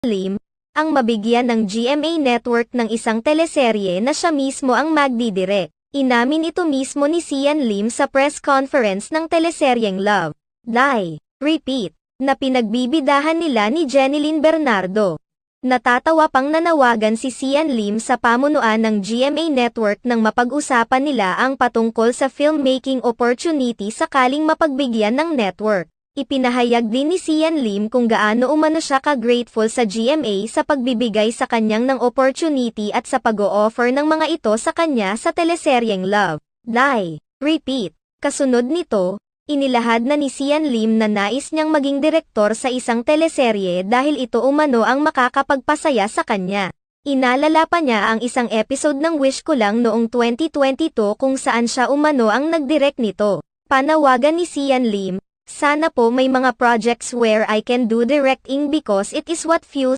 Lim, ang mabigyan ng GMA Network ng isang teleserye na siya mismo ang magdidirect. Inamin ito mismo ni Sian Lim sa press conference ng teleseryeng Love, Die, Repeat, na pinagbibidahan nila ni Jeneline Bernardo. Natatawa pang nanawagan si Sian Lim sa pamunuan ng GMA Network nang mapag-usapan nila ang patungkol sa filmmaking opportunity sakaling mapagbigyan ng network. Ipinahayag din ni Sian Lim kung gaano umano siya ka-grateful sa GMA sa pagbibigay sa kanyang ng opportunity at sa pag-o-offer ng mga ito sa kanya sa teleseryeng Love, Die, Repeat. Kasunod nito, inilahad na ni Sian Lim na nais niyang maging direktor sa isang teleserye dahil ito umano ang makakapagpasaya sa kanya. Inalala pa niya ang isang episode ng Wish Ko Lang noong 2022 kung saan siya umano ang nagdirect nito. Panawagan ni Sian Lim, sana po may mga projects where I can do directing because it is what fuels